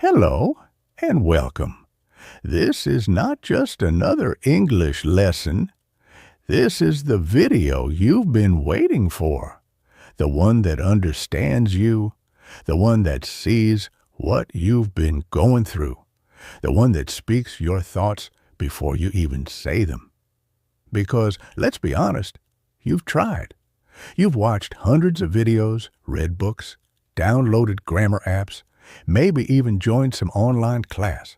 Hello and welcome. This is not just another English lesson. This is the video you've been waiting for. The one that understands you. The one that sees what you've been going through. The one that speaks your thoughts before you even say them. Because, let's be honest, you've tried. You've watched hundreds of videos, read books, downloaded grammar apps, maybe even joined some online class.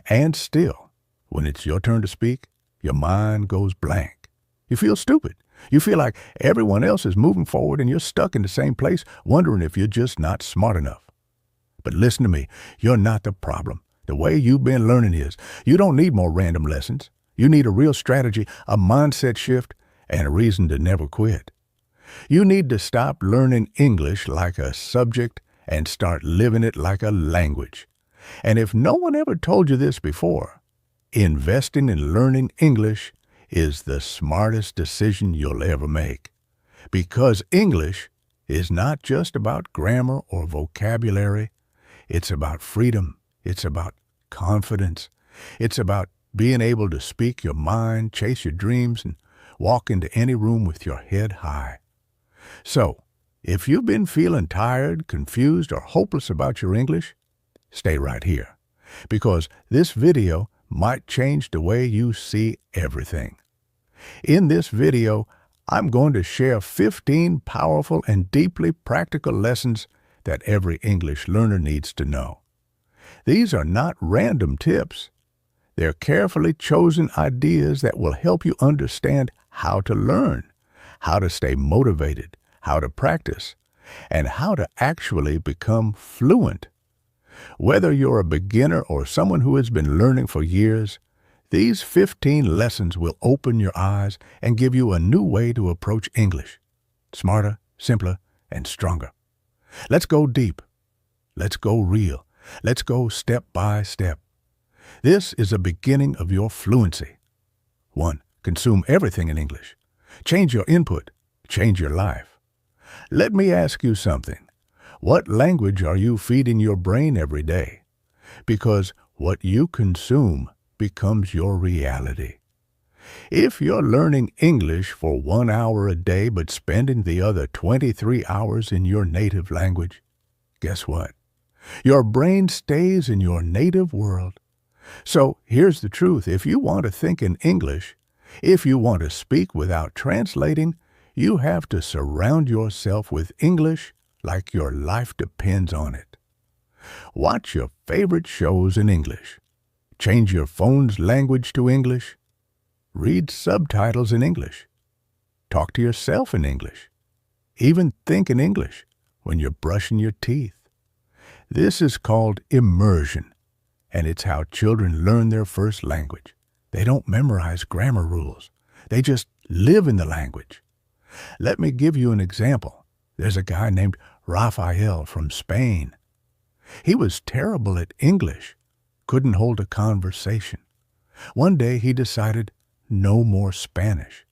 And still, when it's your turn to speak, your mind goes blank. You feel stupid. You feel like everyone else is moving forward and you're stuck in the same place, wondering if you're just not smart enough. But listen to me, you're not the problem. The way you've been learning is, you don't need more random lessons. You need a real strategy, a mindset shift, and a reason to never quit. You need to stop learning English like a subject and start living it like a language. And if no one ever told you this before, investing in learning English is the smartest decision you'll ever make. Because English is not just about grammar or vocabulary. It's about freedom. It's about confidence. It's about being able to speak your mind, chase your dreams, and walk into any room with your head high. So, if you've been feeling tired, confused, or hopeless about your English, stay right here, because this video might change the way you see everything. In this video, I'm going to share 15 powerful and deeply practical lessons that every English learner needs to know. These are not random tips. They're carefully chosen ideas that will help you understand how to learn, how to stay motivated, how to practice, and how to actually become fluent. Whether you're a beginner or someone who has been learning for years, these 15 lessons will open your eyes and give you a new way to approach English. Smarter, simpler, and stronger. Let's go deep. Let's go real. Let's go step by step. This is a beginning of your fluency. 1. Consume everything in English. Change your input. Change your life. Let me ask you something. What language are you feeding your brain every day? Because what you consume becomes your reality. If you're learning English for 1 hour a day but spending the other 23 hours in your native language, guess what? Your brain stays in your native world. So here's the truth. If you want to think in English, if you want to speak without translating, you have to surround yourself with English like your life depends on it. Watch your favorite shows in English. Change your phone's language to English. Read subtitles in English. Talk to yourself in English. Even think in English when you're brushing your teeth. This is called immersion, and it's how children learn their first language. They don't memorize grammar rules. They just live in the language. Let me give you an example. There's a guy named Rafael from Spain. He was terrible at English, couldn't hold a conversation. One day he decided no more Spanish.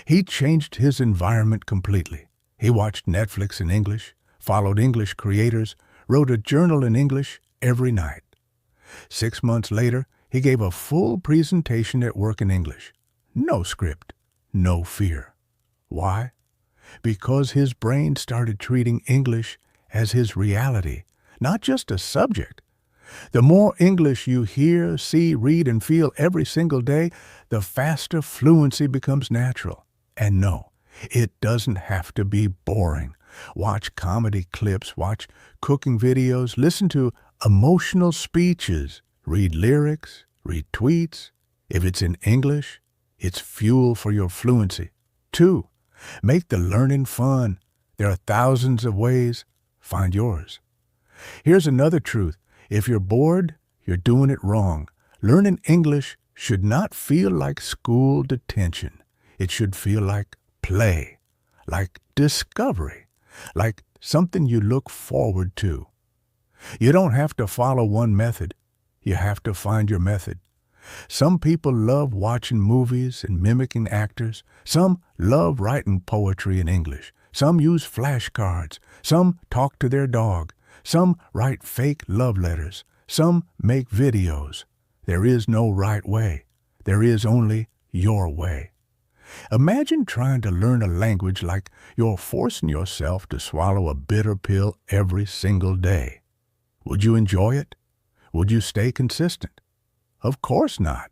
He changed his environment completely. He watched Netflix in English, followed English creators, wrote a journal in English every night. 6 months later, he gave a full presentation at work in English. No script, no fear. Why? Because his brain started treating English as his reality, not just a subject. The more English you hear, see, read, and feel every single day, the faster fluency becomes natural. And no, it doesn't have to be boring. Watch comedy clips, watch cooking videos, listen to emotional speeches, read lyrics, read tweets. If it's in English, it's fuel for your fluency. 2. Make the learning fun. There are thousands of ways. Find yours. Here's another truth. If you're bored, you're doing it wrong. Learning English should not feel like school detention. It should feel like play, like discovery, like something you look forward to. You don't have to follow one method. You have to find your method. Some people love watching movies and mimicking actors. Some love writing poetry in English. Some use flashcards. Some talk to their dog. Some write fake love letters. Some make videos. There is no right way. There is only your way. Imagine trying to learn a language like you're forcing yourself to swallow a bitter pill every single day. Would you enjoy it? Would you stay consistent? Of course not.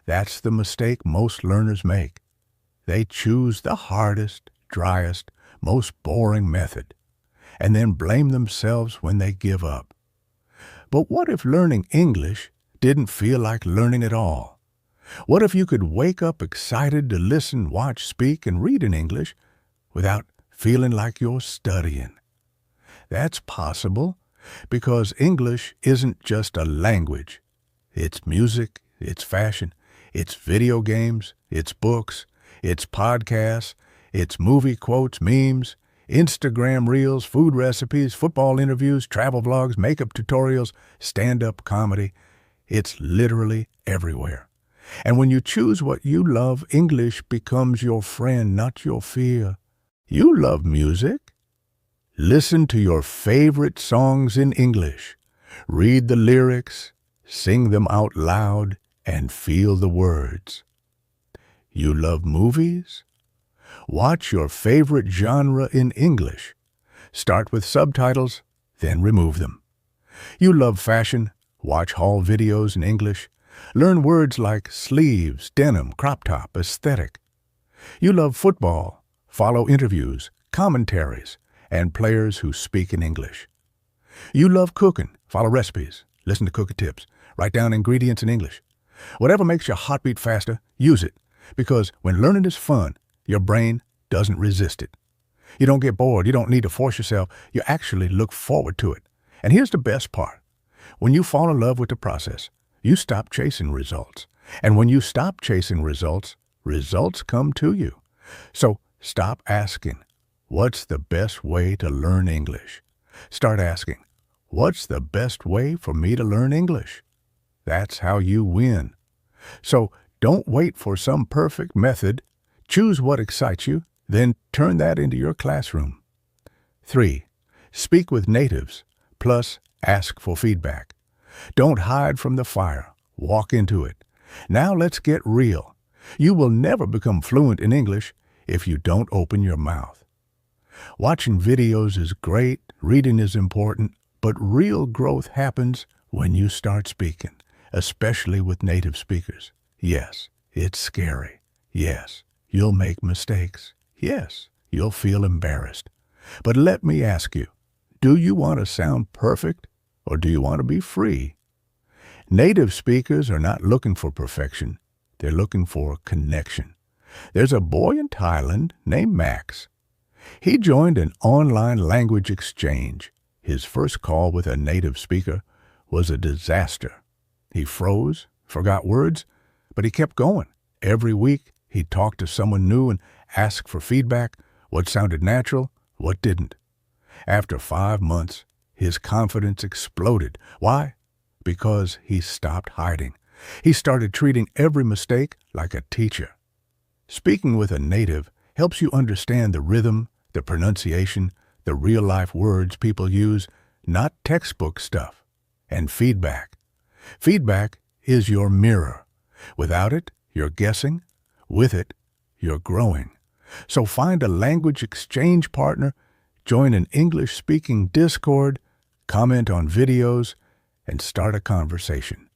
That's the mistake most learners make. They choose the hardest, driest, most boring method, and then blame themselves when they give up. But what if learning English didn't feel like learning at all? What if you could wake up excited to listen, watch, speak, and read in English without feeling like you're studying? That's possible because English isn't just a language. It's music, it's fashion, it's video games, it's books, it's podcasts, it's movie quotes, memes, Instagram reels, food recipes, football interviews, travel vlogs, makeup tutorials, stand-up comedy. It's literally everywhere. And when you choose what you love, English becomes your friend, not your fear. You love music? Listen to your favorite songs in English. Read the lyrics, sing them out loud, and feel the words. You love movies? Watch your favorite genre in English. Start with subtitles, then remove them. You love fashion? Watch haul videos in English. Learn words like sleeves, denim, crop top, aesthetic. You love football? Follow interviews, commentaries, and players who speak in English. You love cooking? Follow recipes, listen to cooking tips, write down ingredients in English. Whatever makes your heart beat faster, use it, because when learning is fun, your brain doesn't resist it. You don't get bored. You don't need to force yourself. You actually look forward to it. And here's the best part. When you fall in love with the process, you stop chasing results. And when you stop chasing results, results come to you. So stop asking, what's the best way to learn English? Start asking, what's the best way for me to learn English? That's how you win. So don't wait for some perfect method. Choose what excites you, then turn that into your classroom. 3. Speak with natives, plus ask for feedback. Don't hide from the fire. Walk into it. Now let's get real. You will never become fluent in English if you don't open your mouth. Watching videos is great, reading is important, but real growth happens when you start speaking, especially with native speakers. Yes, it's scary. Yes, you'll make mistakes. Yes, you'll feel embarrassed. But let me ask you, do you want to sound perfect or do you want to be free? Native speakers are not looking for perfection. They're looking for connection. There's a boy in Thailand named Max. He joined an online language exchange. His first call with a native speaker was a disaster. He froze, forgot words, but he kept going. Every week, he'd talk to someone new and ask for feedback, what sounded natural, what didn't. After 5 months, his confidence exploded. Why? Because he stopped hiding. He started treating every mistake like a teacher. Speaking with a native helps you understand the rhythm, the pronunciation, the real-life words people use, not textbook stuff. And feedback. Feedback is your mirror. Without it, you're guessing. With it, you're growing. So find a language exchange partner, join an English-speaking Discord, comment on videos, and start a conversation.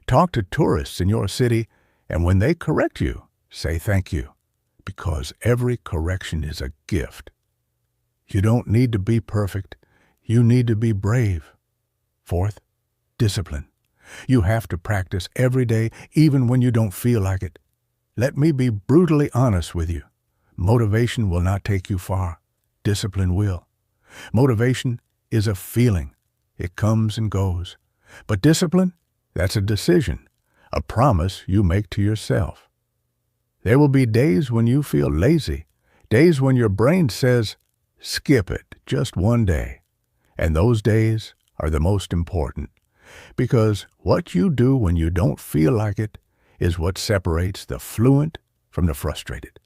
Talk to tourists in your city, and when they correct you, say thank you, because every correction is a gift. You don't need to be perfect. You need to be brave. 4th, discipline. You have to practice every day, even when you don't feel like it. Let me be brutally honest with you. Motivation will not take you far. Discipline will. Motivation is a feeling. It comes and goes. But discipline, that's a decision, a promise you make to yourself. There will be days when you feel lazy, days when your brain says, skip it, just one day. And those days are the most important, because what you do when you don't feel like it is what separates the fluent from the frustrated.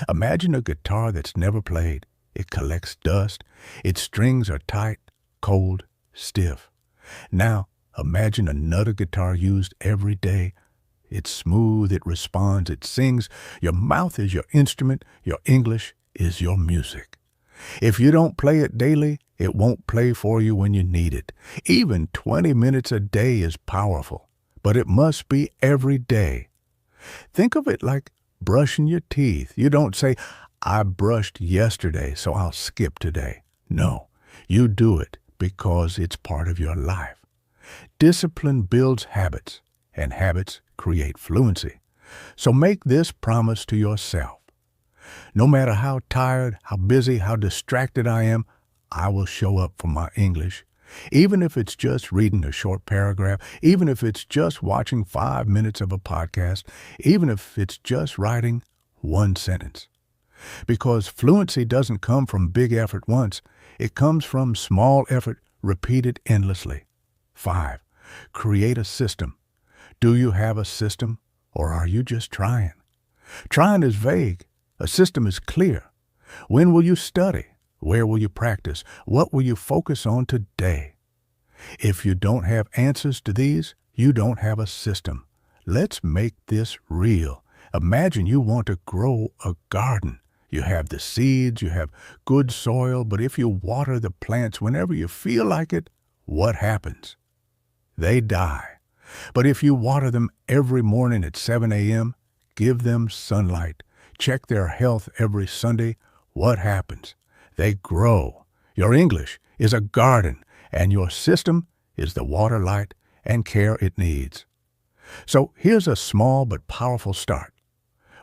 Imagine a guitar that's never played. It collects dust. Its strings are tight, cold, stiff. Now, Imagine another guitar used every day. It's smooth, it responds, it sings. Your mouth is your instrument, your English is your music. If you don't play it daily, it won't play for you when you need it. Even 20 minutes a day is powerful, but it must be every day. Think of it like brushing your teeth. You don't say, I brushed yesterday, so I'll skip today. No, you do it because it's part of your life. Discipline builds habits, and habits create fluency. So make this promise to yourself. No matter how tired, how busy, how distracted I am, I will show up for my English. Even if it's just reading a short paragraph, even if it's just watching 5 minutes of a podcast, even if it's just writing one sentence. Because fluency doesn't come from big effort once. It comes from small effort repeated endlessly. 5. Create a system. Do you have a system, or are you just trying? Trying is vague. A system is clear. When will you study? Where will you practice? What will you focus on today? If you don't have answers to these, you don't have a system. Let's make this real. Imagine you want to grow a garden. You have the seeds, you have good soil, but if you water the plants whenever you feel like it, what happens? They die. But if you water them every morning at 7 a.m., give them sunlight, check their health every Sunday, what happens? They grow. Your English is a garden, and your system is the water, light, and care it needs. So here's a small but powerful start.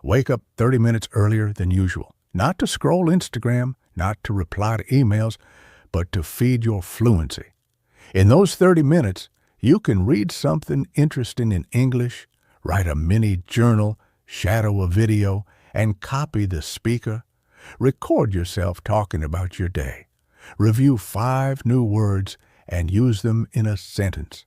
Wake up 30 minutes earlier than usual. Not to scroll Instagram, not to reply to emails, but to feed your fluency. In those 30 minutes, you can read something interesting in English, write a mini journal, shadow a video, and copy the speaker. Record yourself talking about your day. Review 5 new words and use them in a sentence.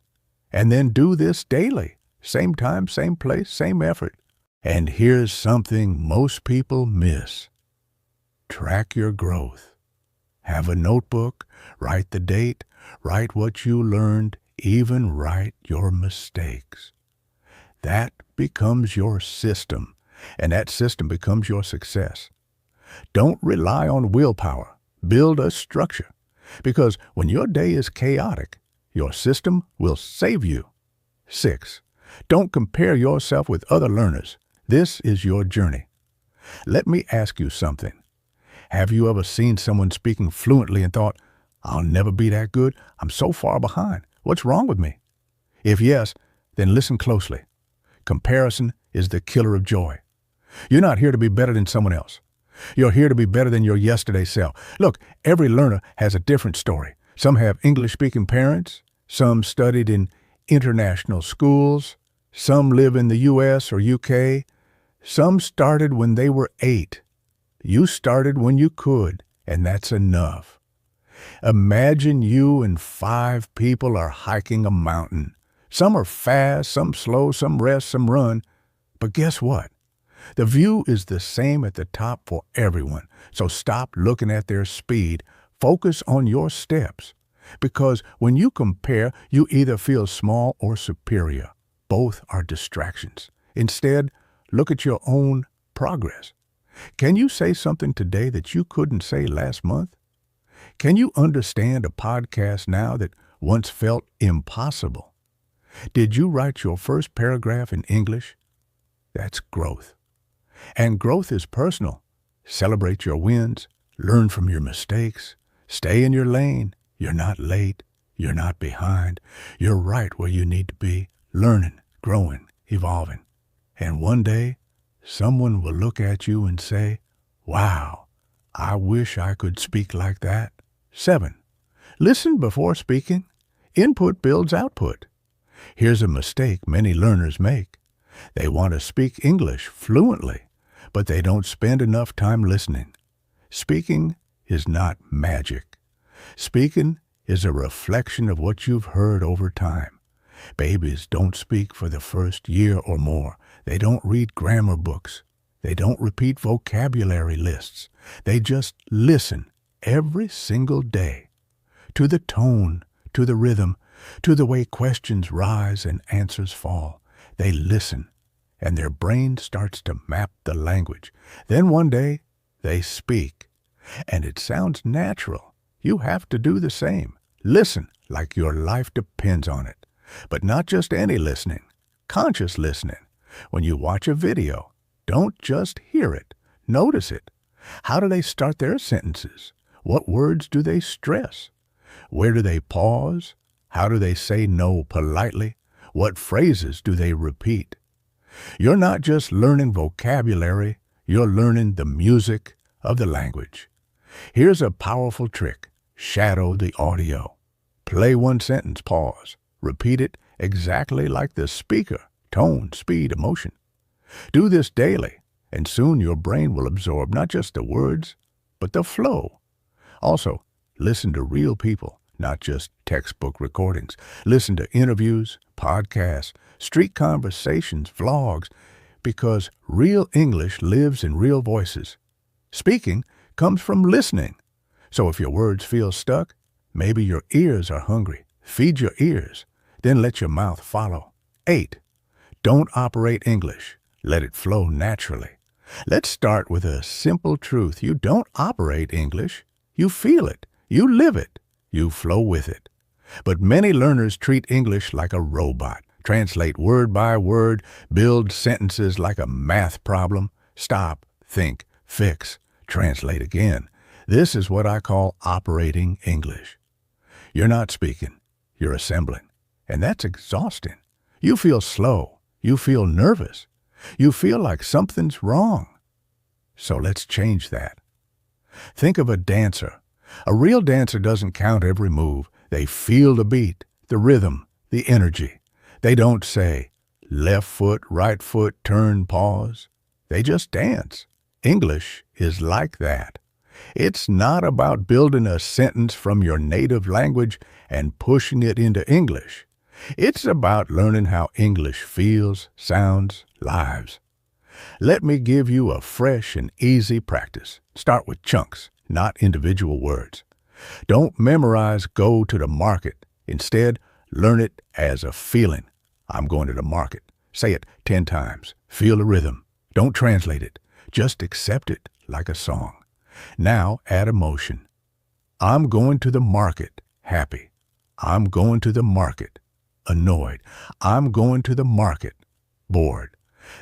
And then do this daily. Same time, same place, same effort. And here's something most people miss. Track your growth. Have a notebook, write the date, write what you learned, even write your mistakes. That becomes your system, and that system becomes your success. Don't rely on willpower. Build a structure, because when your day is chaotic, your system will save you. 6. Don't compare yourself with other learners. This is your journey. Let me ask you something. Have you ever seen someone speaking fluently and thought, I'll never be that good. I'm so far behind. What's wrong with me? If yes, then listen closely. Comparison is the killer of joy. You're not here to be better than someone else. You're here to be better than your yesterday self. Look, every learner has a different story. Some have English-speaking parents. Some studied in international schools. Some live in the U.S. or U.K. Some started when they were 8. You started when you could, and that's enough. Imagine you and 5 people are hiking a mountain. Some are fast, some slow, some rest, some run. But guess what? The view is the same at the top for everyone. So stop looking at their speed. Focus on your steps. Because when you compare, you either feel small or superior. Both are distractions. Instead, look at your own progress. Can you say something today that you couldn't say last month? Can you understand a podcast now that once felt impossible? Did you write your first paragraph in English? That's growth. And growth is personal. Celebrate your wins. Learn from your mistakes. Stay in your lane. You're not late. You're not behind. You're right where you need to be, learning, growing, evolving. And one day, someone will look at you and say, wow, I wish I could speak like that. 7. Listen before speaking. Input builds output. Here's a mistake many learners make. They want to speak English fluently, but they don't spend enough time listening. Speaking is not magic. Speaking is a reflection of what you've heard over time. Babies don't speak for the first year or more. They don't read grammar books. They don't repeat vocabulary lists. They just listen every single day to the tone, to the rhythm, to the way questions rise and answers fall. They listen, and their brain starts to map the language. Then one day, they speak, and it sounds natural. You have to do the same. Listen like your life depends on it. But not just any listening, conscious listening. When you watch a video, don't just hear it, notice it. How do they start their sentences? What words do they stress? Where do they pause? How do they say no politely? What phrases do they repeat? You're not just learning vocabulary, you're learning the music of the language. Here's a powerful trick. Shadow the audio. Play one sentence, pause. Repeat it exactly like the speaker, tone, speed, emotion. Do this daily, and soon your brain will absorb not just the words, but the flow. Also, listen to real people, not just textbook recordings. Listen to interviews, podcasts, street conversations, vlogs, because real English lives in real voices. Speaking comes from listening. So if your words feel stuck, maybe your ears are hungry. Feed your ears, then let your mouth follow. 8. Don't operate English. Let it flow naturally. Let's start with a simple truth. You don't operate English. You feel it. You live it. You flow with it. But many learners treat English like a robot. Translate word by word, build sentences like a math problem. Stop, think, fix, translate again. This is what I call operating English. You're not speaking. You're assembling. And that's exhausting. You feel slow. You feel nervous. You feel like something's wrong. So let's change that. Think of a dancer. A real dancer doesn't count every move. They feel the beat, the rhythm, the energy. They don't say, left foot, right foot, turn, pause. They just dance. English is like that. It's not about building a sentence from your native language and pushing it into English. It's about learning how English feels, sounds, lives. Let me give you a fresh and easy practice. Start with chunks, not individual words. Don't memorize go to the market. Instead, learn it as a feeling. I'm going to the market. Say it 10 times. Feel the rhythm. Don't translate it. Just accept it like a song. Now add emotion. I'm going to the market. Happy. I'm going to the market. Annoyed. I'm going to the market. Bored.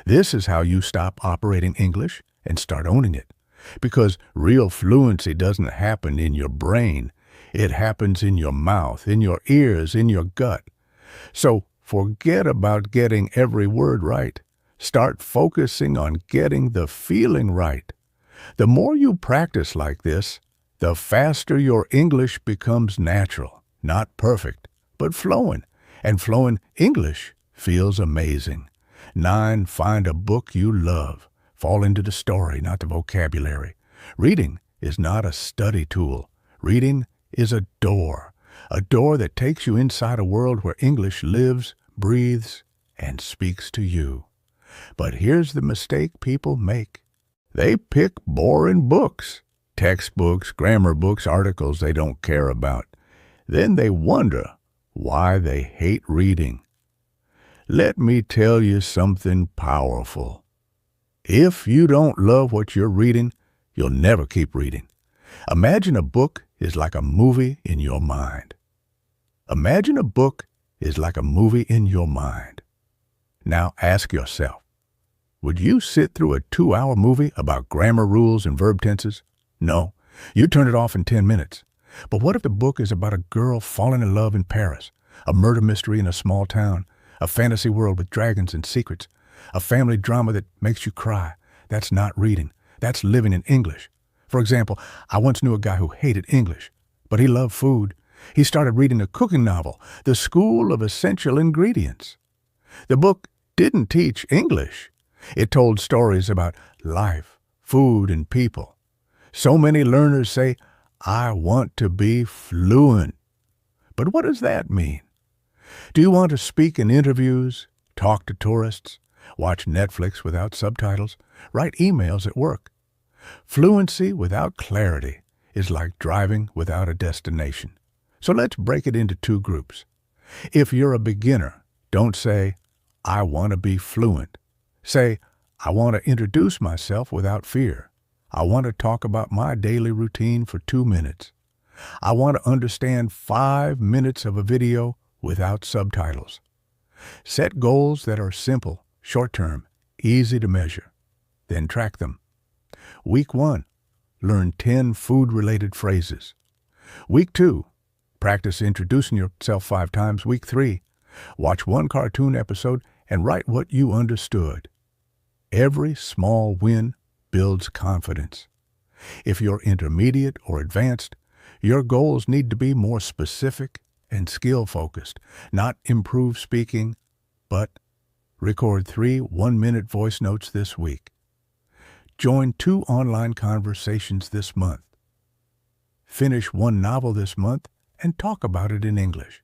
This is how you stop operating English and start owning it. Because real fluency doesn't happen in your brain. It happens in your mouth, in your ears, in your gut. So forget about getting every word right. Start focusing on getting the feeling right. The more you practice like this, the faster your English becomes natural. Not perfect, but flowing. And flowing English feels amazing. 9. Find a book you love. Fall into the story, not the vocabulary. Reading is not a study tool. Reading is a door that takes you inside a world where English lives, breathes, and speaks to you. But here's the mistake people make. They pick boring books, textbooks, grammar books, articles they don't care about. Then they wonder why they hate reading. Let me tell you something powerful. If you don't love what you're reading, you'll never keep reading. Imagine a book is like a movie in your mind. Imagine a book is like a movie in your mind. Now ask yourself, would you sit through a 2-hour movie about grammar rules and verb tenses? No, you'd turn it off in 10 minutes. But what if the book is about a girl falling in love in Paris, a murder mystery in a small town, a fantasy world with dragons and secrets, a family drama that makes you cry? That's not reading. That's living in English. For example, I once knew a guy who hated English, but he loved food. He started reading a cooking novel, The School of Essential Ingredients. The book didn't teach English. It told stories about life, food, and people. So many learners say, I want to be fluent. But what does that mean? Do you want to speak in interviews, talk to tourists, watch Netflix without subtitles, write emails at work? Fluency without clarity is like driving without a destination. So let's break it into 2 groups. If you're a beginner, don't say, I want to be fluent. Say, I want to introduce myself without fear. I want to talk about my daily routine for 2 minutes. I want to understand 5 minutes of a video without subtitles. Set goals that are simple, short-term, easy to measure. Then track them. Week 1, learn 10 food-related phrases. Week 2, practice introducing yourself 5 times. Week 3, watch 1 cartoon episode and write what you understood. Every small win builds confidence. If you're intermediate or advanced, your goals need to be more specific and skill-focused, not improve speaking, but record 3 one-minute voice notes this week. Join 2 online conversations this month. Finish 1 novel this month and talk about it in English.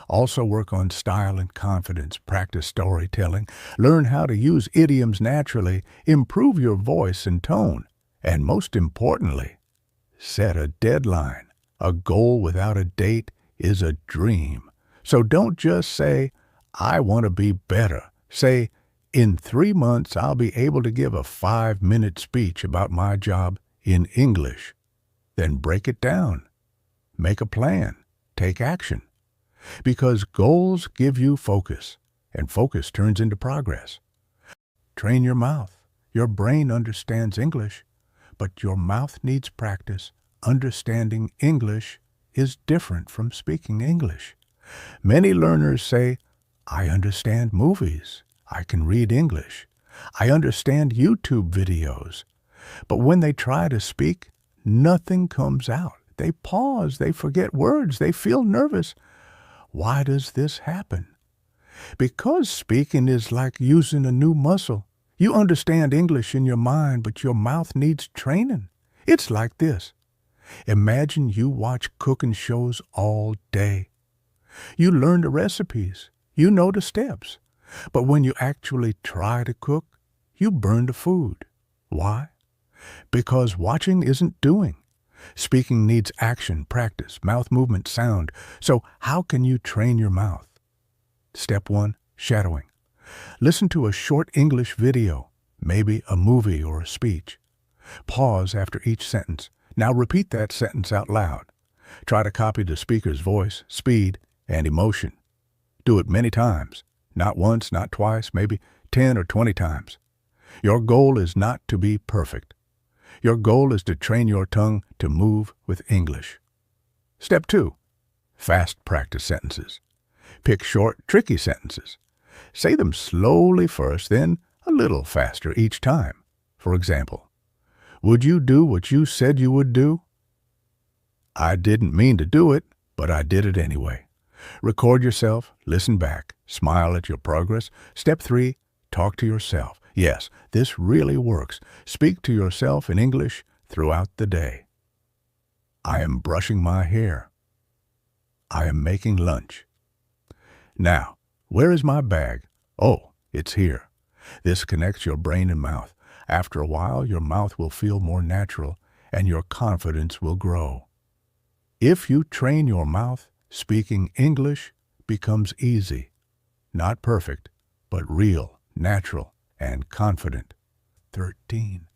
Also work on style and confidence, practice storytelling, learn how to use idioms naturally, improve your voice and tone, and most importantly, set a deadline. A goal without a date is a dream. So don't just say, I want to be better. Say, in 3 months, I'll be able to give a 5-minute speech about my job in English. Then break it down. Make a plan. Take action. Because goals give you focus, and focus turns into progress. Train your mouth. Your brain understands English, but your mouth needs practice. Understanding English is different from speaking English. Many learners say, I understand movies. I can read English. I understand YouTube videos. But when they try to speak, nothing comes out. They pause. They forget words. They feel nervous. Why does this happen? Because speaking is like using a new muscle. You understand English in your mind, but your mouth needs training. It's like this. Imagine you watch cooking shows all day. You learn the recipes. You know the steps. But when you actually try to cook, you burn the food. Why? Because watching isn't doing. Speaking needs action, practice, mouth movement, sound. So how can you train your mouth? Step 1, shadowing. Listen to a short English video, maybe a movie or a speech. Pause after each sentence. Now repeat that sentence out loud. Try to copy the speaker's voice, speed, and emotion. Do it many times. Not once, not twice, maybe 10 or 20 times. Your goal is not to be perfect. Your goal is to train your tongue to move with English. Step 2, fast practice sentences. Pick short, tricky sentences. Say them slowly first, then a little faster each time. For example, would you do what you said you would do? I didn't mean to do it, but I did it anyway. Record yourself, listen back, smile at your progress. Step 3, talk to yourself. Yes, this really works. Speak to yourself in English throughout the day. I am brushing my hair. I am making lunch. Now, where is my bag? Oh, it's here. This connects your brain and mouth. After a while, your mouth will feel more natural and your confidence will grow. If you train your mouth, speaking English becomes easy. Not perfect, but real, natural, and confident. 13.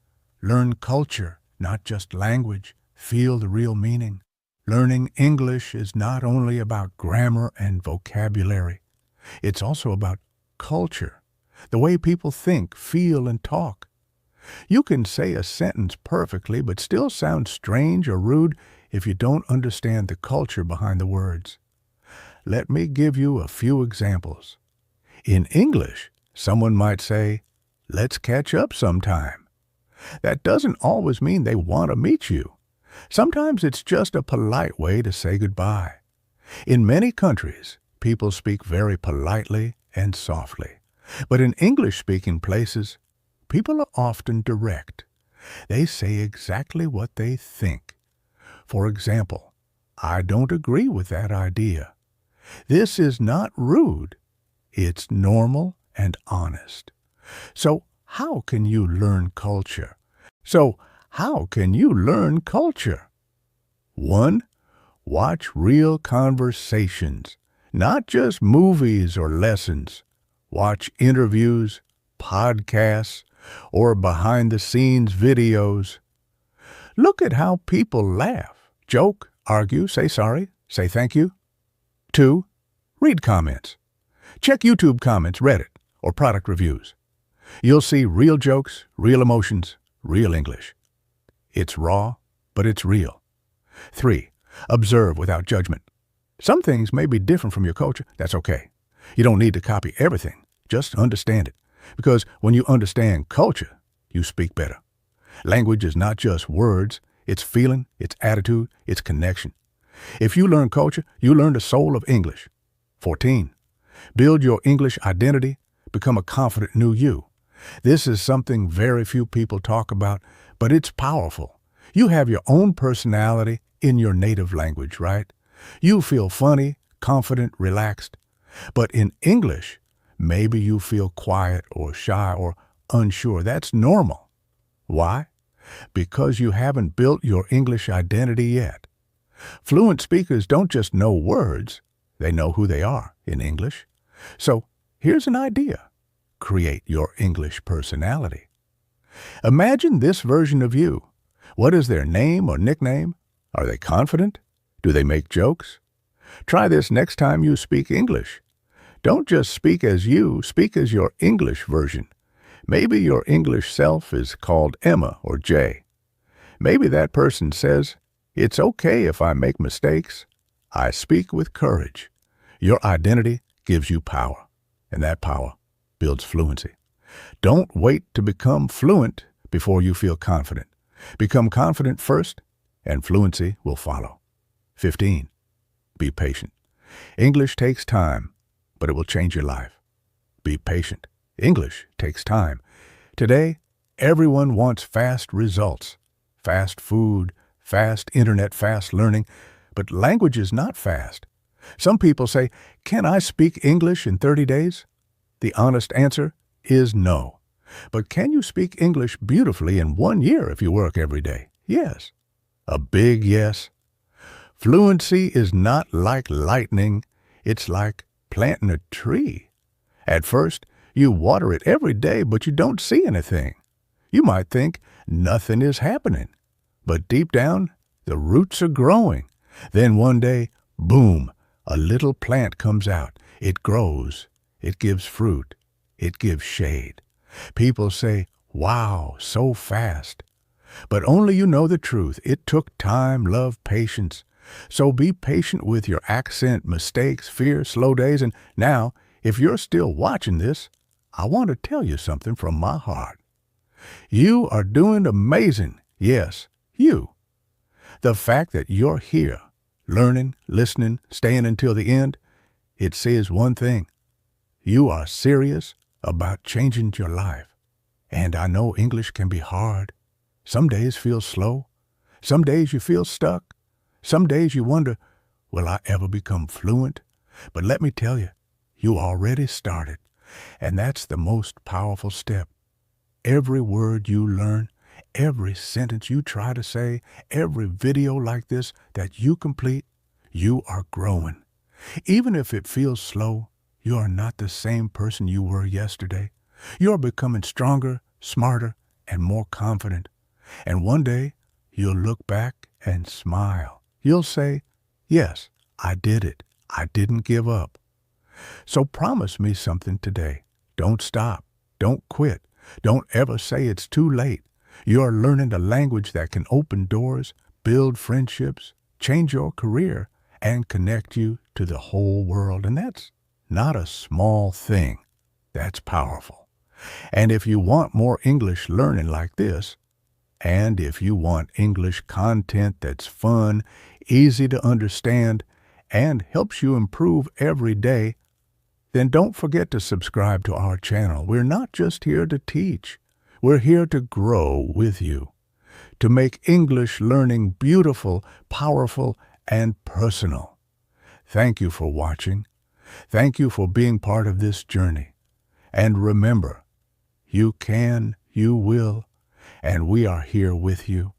Learn culture, not just language. Feel the real meaning. Learning English is not only about grammar and vocabulary. It's also about culture, the way people think, feel, and talk. You can say a sentence perfectly but still sound strange or rude if you don't understand the culture behind the words. Let me give you a few examples. In English, someone might say, let's catch up sometime. That doesn't always mean they want to meet you. Sometimes it's just a polite way to say goodbye. In many countries, people speak very politely and softly. But in English-speaking places, people are often direct. They say exactly what they think. For example, I don't agree with that idea. This is not rude. It's normal and honest. So how can you learn culture? 1. Watch real conversations. Not just movies or lessons. Watch interviews, podcasts, or behind-the-scenes videos. Look at how people laugh, joke, argue, say sorry, say thank you. 2. Read comments. Check YouTube comments, Reddit, or product reviews. You'll see real jokes, real emotions, real English. It's raw, but it's real. 3. Observe without judgment. Some things may be different from your culture. That's okay. You don't need to copy everything. Just understand it. Because when you understand culture, you speak better. Language is not just words. It's feeling, it's attitude, it's connection. If you learn culture, you learn the soul of English. 14. Build your English identity. Become a confident new you. This is something very few people talk about, but it's powerful. You have your own personality in your native language, right? You feel funny, confident, relaxed. But in English, maybe you feel quiet or shy or unsure. That's normal. Why? Because you haven't built your English identity yet. Fluent speakers don't just know words, they know who they are in English. So here's an idea. Create your English personality. Imagine this version of you. What is their name or nickname? Are they confident? Do they make jokes? Try this next time you speak English. Don't just speak as you, speak as your English version. Maybe your English self is called Emma or Jay. Maybe that person says, "It's okay if I make mistakes. I speak with courage." Your identity gives you power, and that power builds fluency. Don't wait to become fluent before you feel confident. Become confident first, and fluency will follow. 15. Be patient. English takes time, but it will change your life. Be patient. English takes time. Today, everyone wants fast results. Fast food, fast internet, fast learning. But language is not fast. Some people say, "Can I speak English in 30 days?" The honest answer is no. But can you speak English beautifully in 1 year if you work every day? Yes. A big yes. Fluency is not like lightning. It's like planting a tree. At first, you water it every day, but you don't see anything. You might think nothing is happening. But deep down, the roots are growing. Then one day, boom, a little plant comes out. It grows. It gives fruit. It gives shade. People say, "Wow, so fast." But only you know the truth. It took time, love, patience. So be patient with your accent, mistakes, fear, slow days. And now, if you're still watching this, I want to tell you something from my heart. You are doing amazing. Yes, you. The fact that you're here, learning, listening, staying until the end, it says one thing. You are serious about changing your life. And I know English can be hard. Some days feel slow. Some days you feel stuck. Some days you wonder, will I ever become fluent? But let me tell you, you already started. And that's the most powerful step. Every word you learn, every sentence you try to say, every video like this that you complete, you are growing. Even if it feels slow, you are not the same person you were yesterday. You are becoming stronger, smarter, and more confident. And one day, you'll look back and smile. You'll say, "Yes, I did it. I didn't give up." So promise me something today. Don't stop. Don't quit. Don't ever say it's too late. You are learning a language that can open doors, build friendships, change your career, and connect you to the whole world. And that's not a small thing. That's powerful. And if you want more English learning like this, and if you want English content that's fun, easy to understand, and helps you improve every day, then don't forget to subscribe to our channel. We're not just here to teach. We're here to grow with you, to make English learning beautiful, powerful, and personal. Thank you for watching. Thank you for being part of this journey. And remember, you can, you will, and we are here with you.